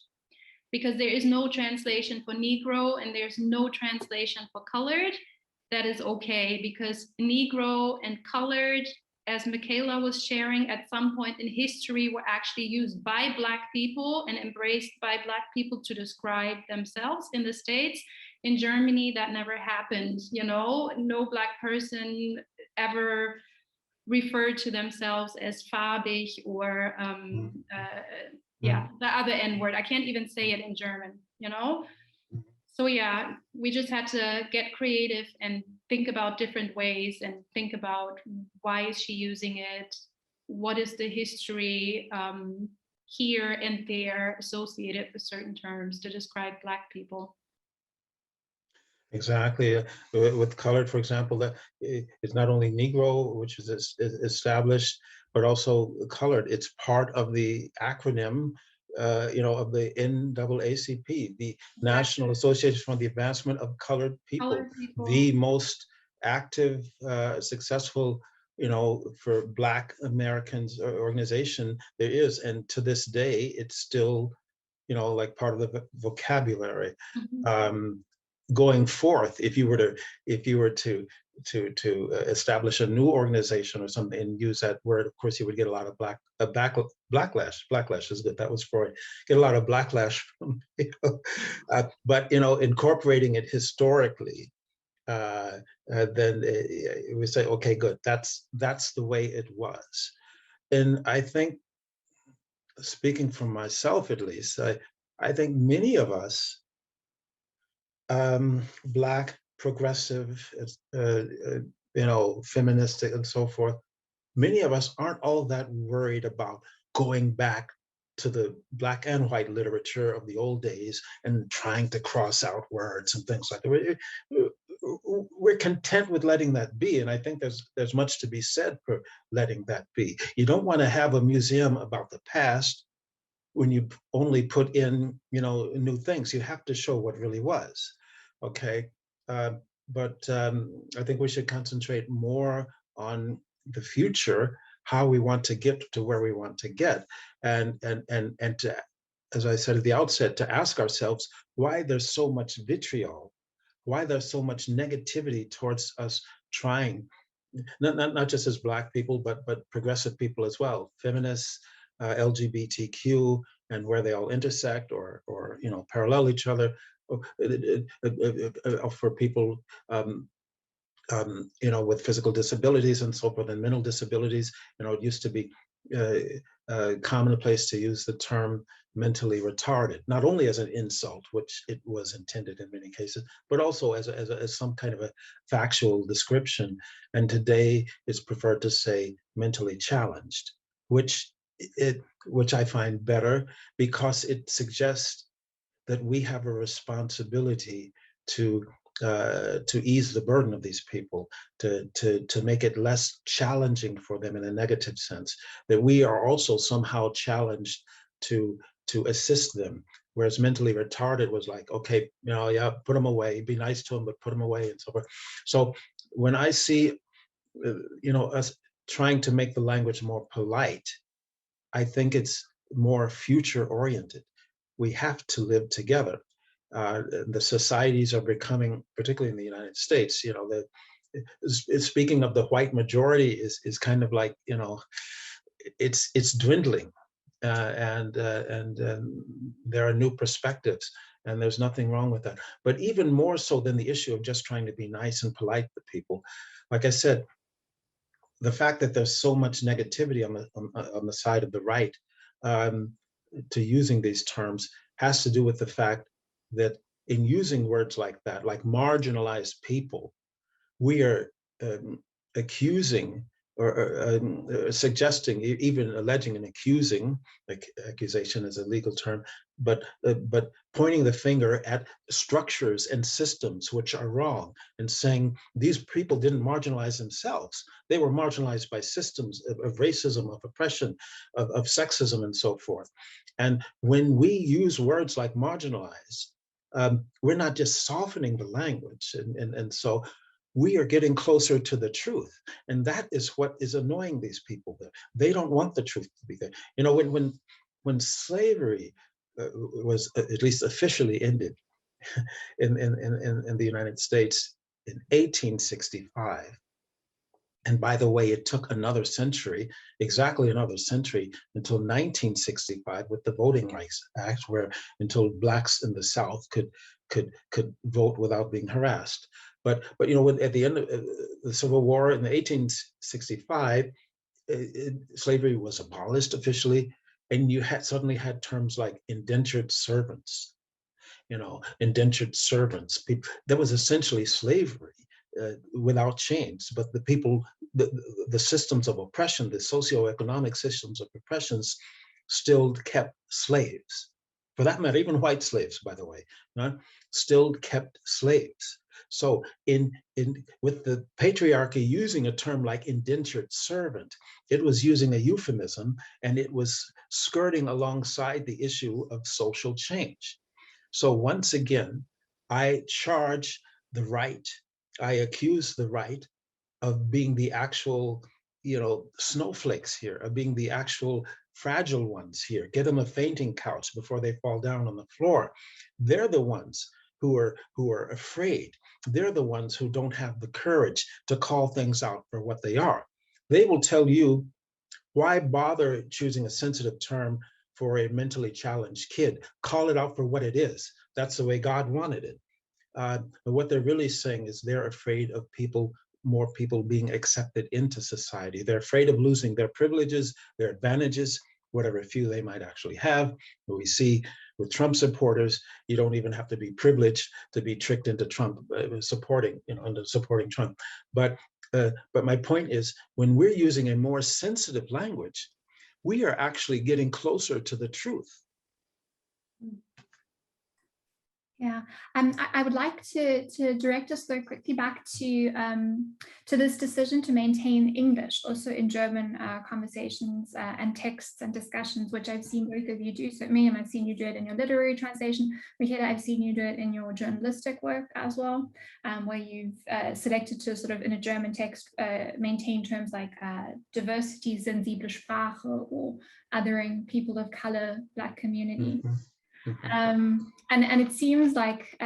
because there is no translation for Negro and there's no translation for colored. That is okay, because Negro and colored, as Michaela was sharing, at some point in history were actually used by Black people and embraced by Black people to describe themselves in the States. In Germany, that never happened. You know, no Black person ever referred to themselves as farbig or the other N-word. I can't even say it in German, you know? So yeah, we just had to get creative and think about different ways and think about, why is she using it? What is the history here and there associated with certain terms to describe Black people? Exactly. With colored, for example, that it's not only Negro, which is established, but also colored. It's part of the acronym, you know, of the NAACP, the National Association for the Advancement of Colored People, the most active, successful, you know, for Black Americans organization there is. And to this day, it's still, you know, like part of the vocabulary. Going forth, if you were to establish a new organization or something and use that word, of course you would get a lot of backlash. Backlash is good. That was Freud. Get a lot of backlash from people. But you know, incorporating it historically, then we say, okay, good. That's the way it was. And I think, speaking from myself at least, I think many of us, Black, progressive, you know, feministic and so forth, many of us aren't all that worried about going back to the black and white literature of the old days and trying to cross out words and things like that. We're content with letting that be. And I think there's much to be said for letting that be. You don't want to have a museum about the past when you only put in, new things. You have to show what really was. Okay. But I think we should concentrate more on the future, how we want to get to where we want to get, and to, as I said at the outset, to ask ourselves why there's so much vitriol, why there's so much negativity towards us trying, not just as Black people, but progressive people as well, feminists, LGBTQ, and where they all intersect or parallel each other, for people with physical disabilities and so forth, and mental disabilities. It used to be commonplace to use the term mentally retarded, not only as an insult, which it was intended in many cases, but also as some kind of a factual description. And today it's preferred to say mentally challenged, which I find better, because it suggests that we have a responsibility to ease the burden of these people, to make it less challenging for them in a negative sense, that we are also somehow challenged to assist them. Whereas mentally retarded was like, okay, yeah, put them away, be nice to them, but put them away, and so forth. So when I see, us trying to make the language more polite, I think it's more future oriented. We have to live together. The societies are becoming, particularly in the United States, speaking of the white majority is kind of like, it's dwindling, and there are new perspectives, and there's nothing wrong with that. But even more so than the issue of just trying to be nice and polite to people, like I said, the fact that there's so much negativity on the side of the right to using these terms has to do with the fact that in using words like that, like marginalized people, we are accusing or suggesting, even alleging and accusing, like accusation is a legal term, but pointing the finger at structures and systems which are wrong, and saying these people didn't marginalize themselves. They were marginalized by systems of racism, of oppression, of sexism, and so forth. And when we use words like marginalize, we're not just softening the language. And so we are getting closer to the truth. And that is what is annoying these people. They don't want the truth to be there. When slavery was at least officially ended in the United States in 1865, and by the way, it took another century, exactly another century, until 1965 with the Voting Rights Act, where until Blacks in the South could vote without being harassed. But at the end of the Civil War in 1865, slavery was abolished officially, and you suddenly had terms like indentured servants. Indentured servants. That was essentially slavery. Without chains, but the people, the systems of oppression, the socioeconomic systems of oppressions still kept slaves. For that matter, even white slaves, by the way, still kept slaves. So with the patriarchy using a term like indentured servant, it was using a euphemism, and it was skirting alongside the issue of social change. So once again, I charge the right, I accuse the right of being the actual, snowflakes here, of being the actual fragile ones here. Get them a fainting couch before they fall down on the floor. They're the ones who are afraid. They're the ones who don't have the courage to call things out for what they are. They will tell you, why bother choosing a sensitive term for a mentally challenged kid? Call it out for what it is. That's the way God wanted it. But what they're really saying is they're afraid of more people being accepted into society. They're afraid of losing their privileges, their advantages, whatever few they might actually have. But we see with Trump supporters, you don't even have to be privileged to be tricked into Trump supporting Trump. But my point is, when we're using a more sensitive language, we are actually getting closer to the truth. Yeah, I would like to direct us though quickly back to this decision to maintain English also in German conversations and texts and discussions, which I've seen both of you do. So Mirjam, I've seen you do it in your literary translation. Michaela, I've seen you do it in your journalistic work as well, where you've selected to sort of in a German text maintain terms like diversity, sensible Sprache, or othering people of color, Black community. Mm-hmm. And it seems like,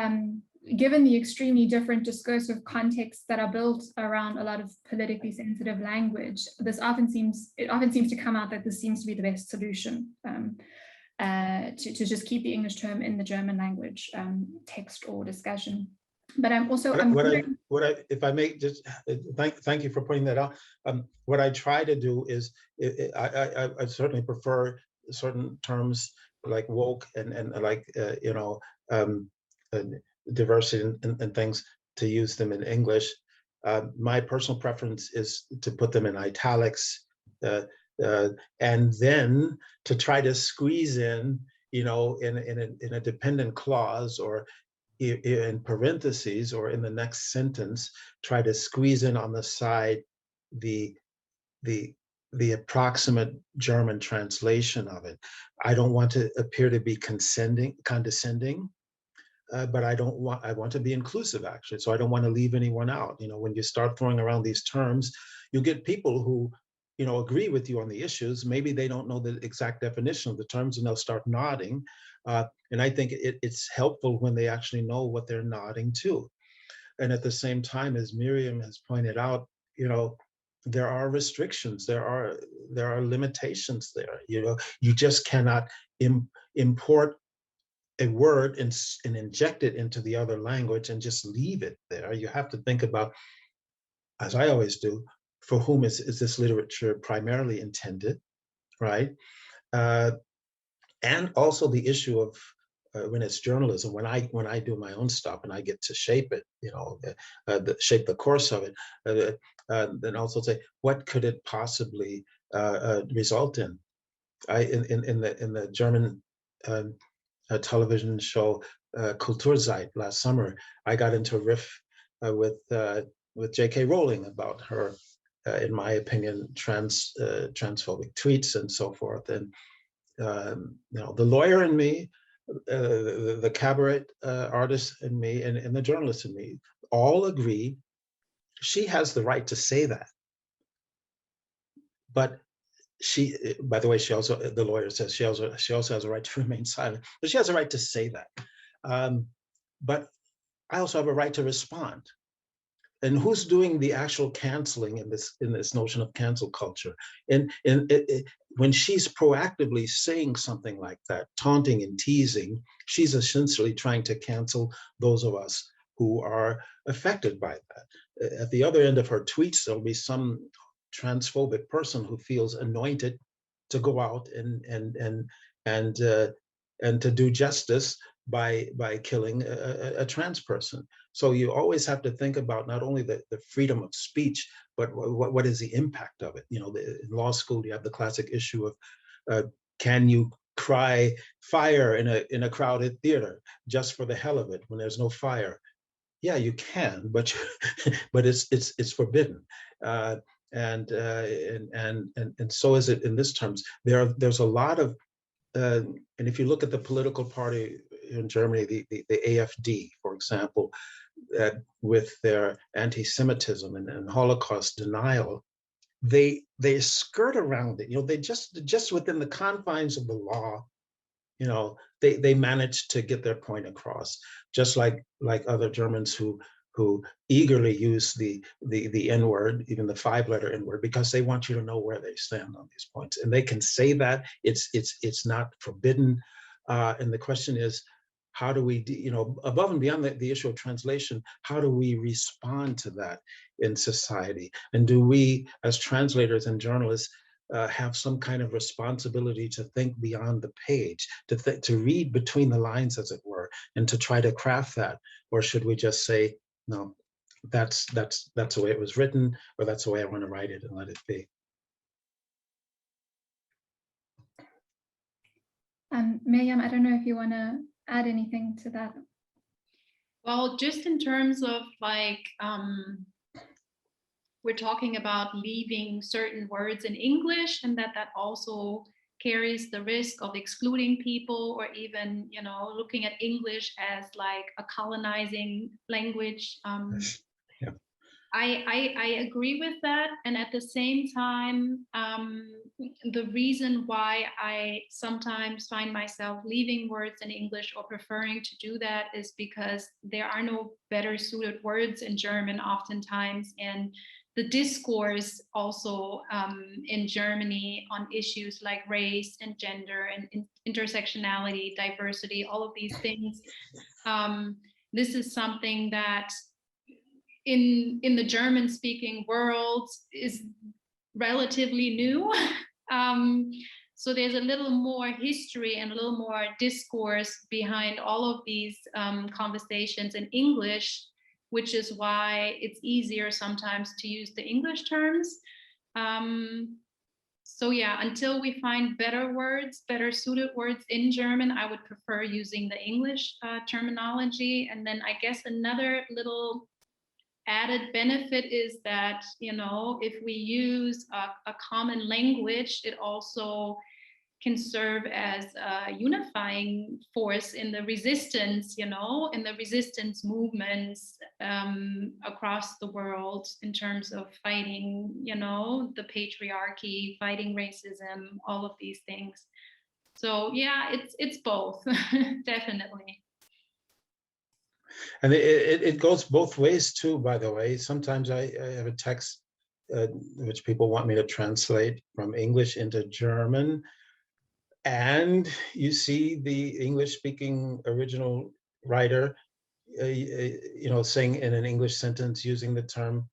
given the extremely different discursive contexts that are built around a lot of politically sensitive language, it often seems to come out that this seems to be the best solution, to just keep the English term in the German language text or discussion. But I'm also if I may just thank you for pointing that out. What I try to do is I certainly prefer certain terms like woke and like diversity and things, to use them in English. My personal preference is to put them in italics, and then to try to squeeze in, in a dependent clause or in parentheses or in the next sentence, try to squeeze in on the side the approximate German translation of it. I don't want to appear to be condescending, but I want to be inclusive, actually. So I don't want to leave anyone out. When you start throwing around these terms, you get people who, agree with you on the issues. Maybe they don't know the exact definition of the terms, and they'll start nodding. And I think it's helpful when they actually know what they're nodding to. And at the same time, as Mirjam has pointed out, there are restrictions, there are limitations there. You just cannot import a word and inject it into the other language and just leave it there. You have to think about, as I always do, for whom is this literature primarily intended, right? And also the issue of when it's journalism, when I do my own stuff and I get to shape it, shape the course of it, then also say, what could it possibly result in? In the German television show Kulturzeit last summer, I got into a riff with J.K. Rowling about her, in my opinion, transphobic tweets and so forth. And the lawyer in me, the cabaret artist in me, and the journalist in me all agree she has the right to say that. But she, by the way, the lawyer says she also has a right to remain silent, but she has a right to say that. But I also have a right to respond. And who's doing the actual canceling in this notion of cancel culture? And when she's proactively saying something like that, taunting and teasing, she's essentially trying to cancel those of us who are affected by that. At the other end of her tweets, there'll be some transphobic person who feels anointed to go out and to do justice by killing a trans person. So you always have to think about not only the freedom of speech, but what is the impact of it? In law school, you have the classic issue of can you cry fire in a crowded theater just for the hell of it when there's no fire? Yeah, you can, but it's forbidden. And so is it in this terms. There's a lot of and if you look at the political party in Germany, the AfD, for example, with their anti-Semitism and Holocaust denial, they skirt around it. They just within the confines of the law, they managed to get their point across, just like other Germans who eagerly use the N-word, even the 5-letter N-word, because they want you to know where they stand on these points. And they can say that it's not forbidden. And the question is, how do we, above and beyond the issue of translation, how do we respond to that in society? And do we, as translators and journalists, have some kind of responsibility to think beyond the page, to read between the lines, as it were, and to try to craft that? Or should we just say, no, that's the way it was written, or that's the way I want to write it, and let it be? Mirjam, I don't know if you want to add anything to that. Well, just in terms of like, we're talking about leaving certain words in English, and that also carries the risk of excluding people, or even, you know, looking at English as like a colonizing language. Yeah. I agree with that. And at the same time, the reason why I sometimes find myself leaving words in English or preferring to do that is because there are no better suited words in German oftentimes. And the discourse also in Germany on issues like race and gender and intersectionality, diversity, all of these things. This is something that in the German-speaking world is relatively new. So there's a little more history and a little more discourse behind all of these conversations in English, which is why it's easier sometimes to use the English terms. So yeah, until we find better words, better suited words in German, I would prefer using the English terminology. And then I guess another little added benefit is that, you know, if we use a common language, it also can serve as a unifying force in the resistance, you know, in the resistance movements across the world, in terms of fighting, you know, the patriarchy, fighting racism, all of these things. So yeah, it's both, definitely. And it goes both ways too, by the way. Sometimes I have a text which people want me to translate from English into German, and you see the English-speaking original writer, you know, saying in an English sentence using the term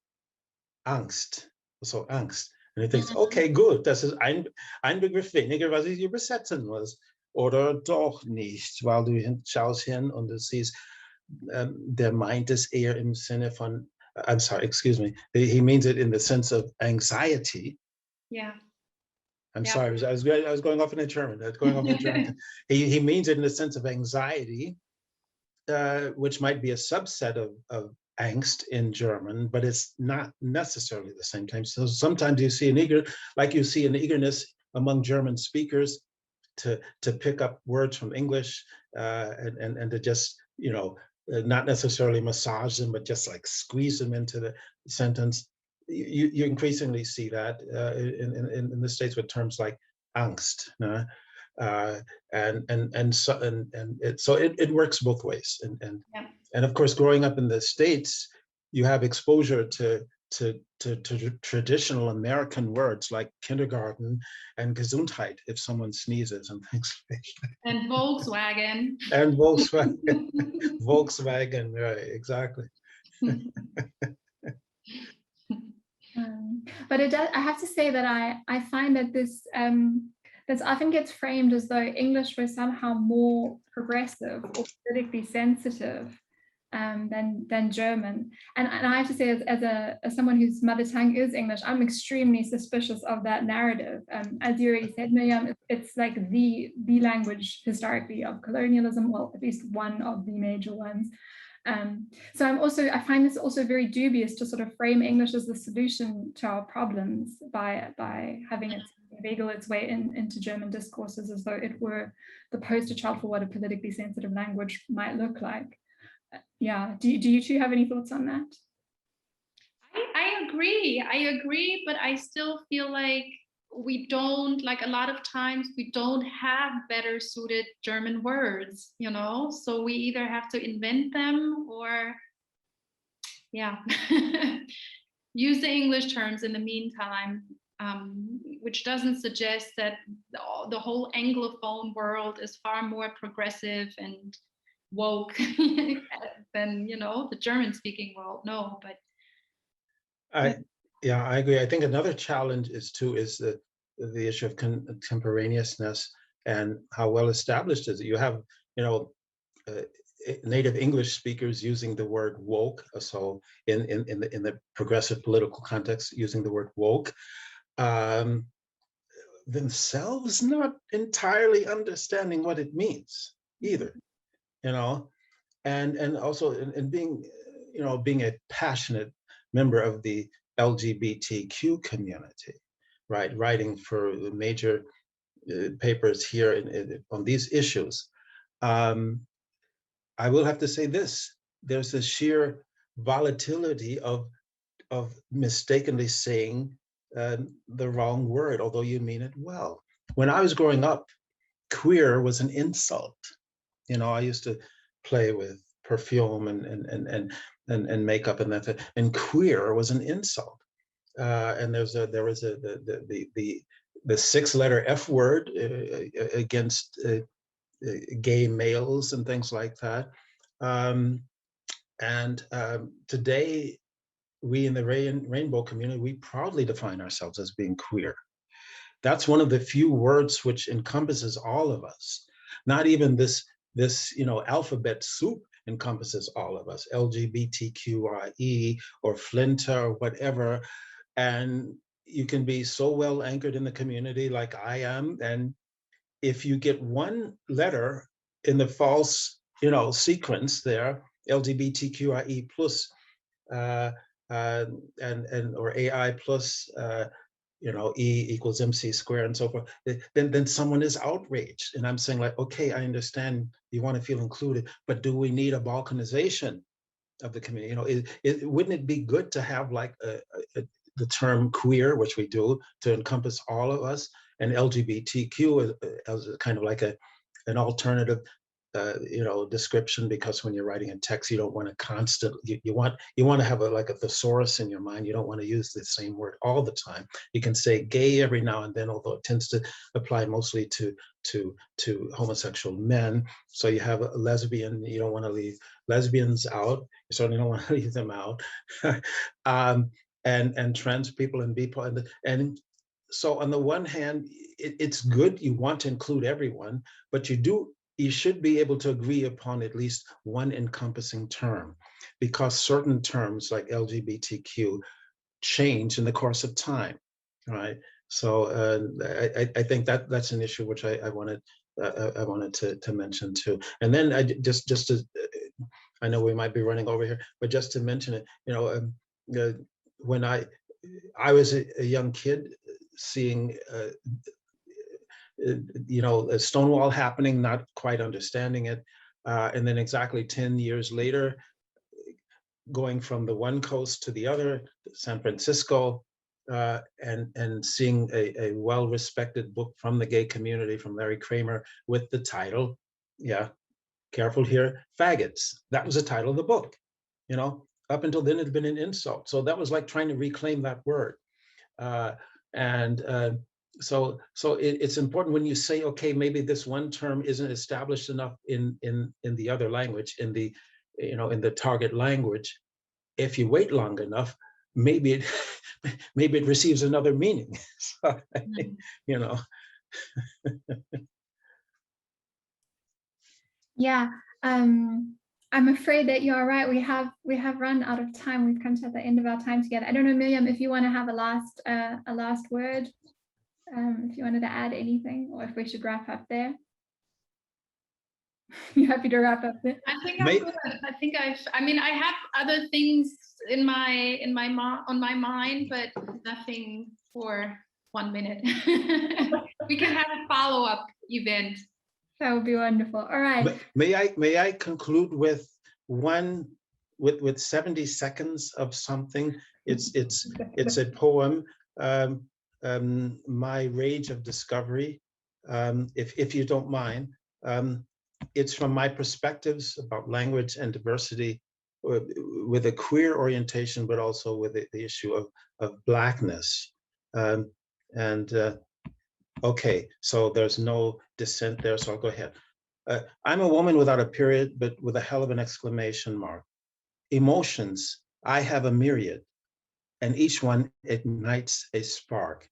Angst, so Angst. And he thinks, okay, gut, das ist ein Begriff weniger, was ich übersetzen muss. Oder doch nicht, weil du schaust hin und du siehst, der meint es eher im Sinne von, I'm sorry, excuse me, he means it in the sense of anxiety. Yeah. I'm sorry, I was going off in a German. He means it in the sense of anxiety, which might be a subset of angst in German, but it's not necessarily the same time. So sometimes you see an eagerness among German speakers to pick up words from English and to just, you know, not necessarily massage them, but just like squeeze them into the sentence. You increasingly see that in the States with terms like angst, so it works both ways. And of course, growing up in the States, you have exposure to traditional American words like kindergarten and Gesundheit if someone sneezes and things like that. And Volkswagen. And Volkswagen. Volkswagen, right, exactly. But it does, I have to say that I find that this often gets framed as though English was somehow more progressive or politically sensitive than German. And I have to say, as someone whose mother tongue is English, I'm extremely suspicious of that narrative. As you already said, Mirjam, it's like the language historically of colonialism, well, at least one of the major ones. So I find this also very dubious to sort of frame English as the solution to our problems by having it inveigle its way into German discourses as though it were the poster child for what a politically sensitive language might look like. Yeah, do you two have any thoughts on that? I agree, but I still feel like we don't, like a lot of times we don't have better suited German words, you know, so we either have to invent them or use the English terms in the meantime, which doesn't suggest that the whole Anglophone world is far more progressive and woke than, you know, the German speaking world. No, but I agree. I think another challenge is the issue of contemporaneousness and how well established is it. You have, native English speakers using the word woke, so in the progressive political context, using the word woke, themselves not entirely understanding what it means either, and also in being, being a passionate member of the LGBTQ community, right, writing for major papers here on these issues. I will have to say this: there's a sheer volatility of mistakenly saying the wrong word, although you mean it well. When I was growing up, queer was an insult. I used to play with perfume and makeup and that, and queer was an insult. And there was the 6-letter F word against gay males and things like that. Today, we in the rainbow community, we proudly define ourselves as being queer. That's one of the few words which encompasses all of us. Not even this alphabet soup encompasses all of us, LGBTQIE or Flinta or whatever. And you can be so well anchored in the community like I am, and if you get one letter in the false, sequence there, LGBTQIE plus, or AI plus, E equals MC squared and so forth, then someone is outraged. And I'm saying, like, okay, I understand you want to feel included, but do we need a balkanization of the community? Wouldn't it be good to have like the term queer, which we do, to encompass all of us, and LGBTQ as kind of like an alternative description, because when you're writing a text, you don't want to constantly, you want to have like a thesaurus in your mind. You don't want to use the same word all the time. You can say gay every now and then, although it tends to apply mostly to homosexual men. So you have a lesbian, you don't want to leave lesbians out. You certainly don't want to leave them out. And trans people and people, and so on the one hand, it's good, you want to include everyone, but you should be able to agree upon at least one encompassing term, because certain terms like LGBTQ change in the course of time, right? So I think that's an issue which I wanted to mention too. And then I just to, I know we might be running over here, but just to mention it, when I was a young kid, seeing Stonewall happening, not quite understanding it, and then exactly 10 years later, going from the one coast to the other, San Francisco, and seeing a well-respected book from the gay community, from Larry Kramer, with the title, careful here, Faggots. That was the title of the book. Up until then, it had been an insult. So that was like trying to reclaim that word. So it's important when you say, okay, maybe this one term isn't established enough in the other language, in the target language. If you wait long enough, maybe it receives another meaning. So, Yeah. I'm afraid that you're right. We have run out of time. We've come to the end of our time together. I don't know, Mirjam, if you want to have a last word, if you wanted to add anything, or if we should wrap up there. You happy to wrap up there? I think I'm good. I think I have other things on my mind, but nothing for 1 minute. We can have a follow-up event. That would be wonderful. All right. May I conclude with 70 seconds of something? It's a poem, My Rage of Discovery, if you don't mind. It's from my perspectives about language and diversity, with a queer orientation, but also with the issue of Blackness. Okay, so there's no dissent there, so I'll go ahead. I'm a woman without a period, but with a hell of an exclamation mark. Emotions, I have a myriad, and each one ignites a spark.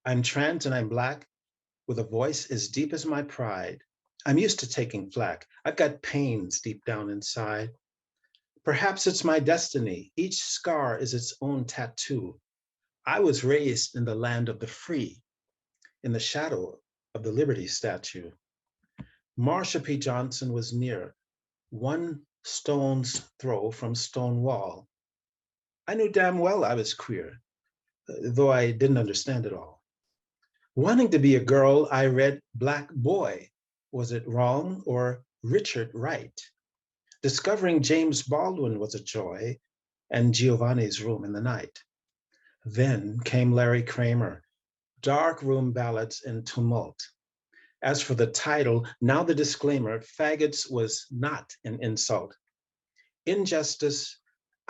I'm trans and I'm Black, with a voice as deep as my pride. I'm used to taking flack. I've got pains deep down inside. Perhaps it's my destiny. Each scar is its own tattoo. I was raised in the land of the free, in the shadow of the Liberty statue. Marsha P. Johnson was near, one stone's throw from Stonewall. I knew damn well I was queer, though I didn't understand it all. Wanting to be a girl, I read Black Boy. Was it wrong or Richard right? Discovering James Baldwin was a joy, and Giovanni's Room in the Night. Then came Larry Kramer, Dark Room Ballads and Tumult. As for the title, now the disclaimer, faggots was not an insult. Injustice,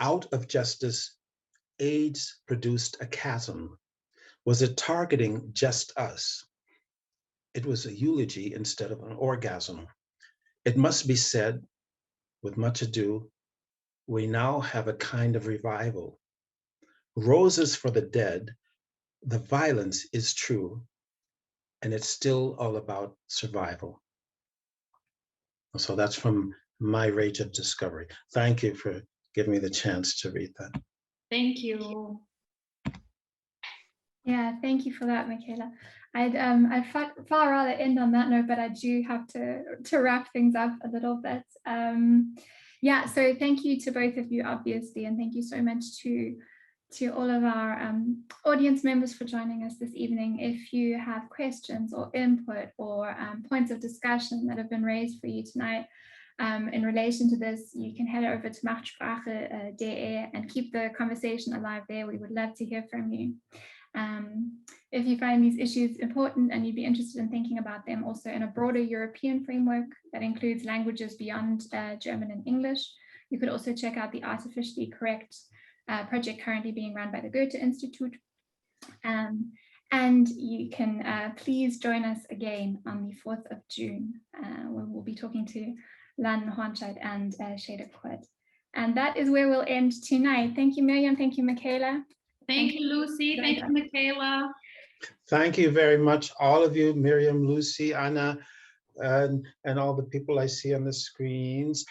out of justice, AIDS produced a chasm. Was it targeting just us? It was a eulogy instead of an orgasm. It must be said, with much ado, we now have a kind of revival. Roses for the dead, the violence is true, and it's still all about survival. So that's from my Rage of Discovery. Thank you for giving me the chance to read that. Thank you. Yeah, thank you for that, Michaela. I'd far rather end on that note, but I do have to wrap things up a little bit. Yeah, so thank you to both of you, obviously, and thank you so much to all of our audience members for joining us this evening. If you have questions or input or points of discussion that have been raised for you tonight in relation to this, you can head over to macht.sprache and keep the conversation alive there. We would love to hear from you. If you find these issues important and you'd be interested in thinking about them also in a broader European framework that includes languages beyond German and English, you could also check out the Artificially Correct project currently being run by the Goethe Institute. And you can please join us again on the 4th of June, when we'll be talking to Lan Hornscheid and Shada Quid. And that is where we'll end tonight. Thank you, Mirjam. Thank you, Michaela. Thank you, Lucy. Thank you, Michaela. Thank you very much, all of you, Mirjam, Lucy, Anna, and all the people I see on the screens.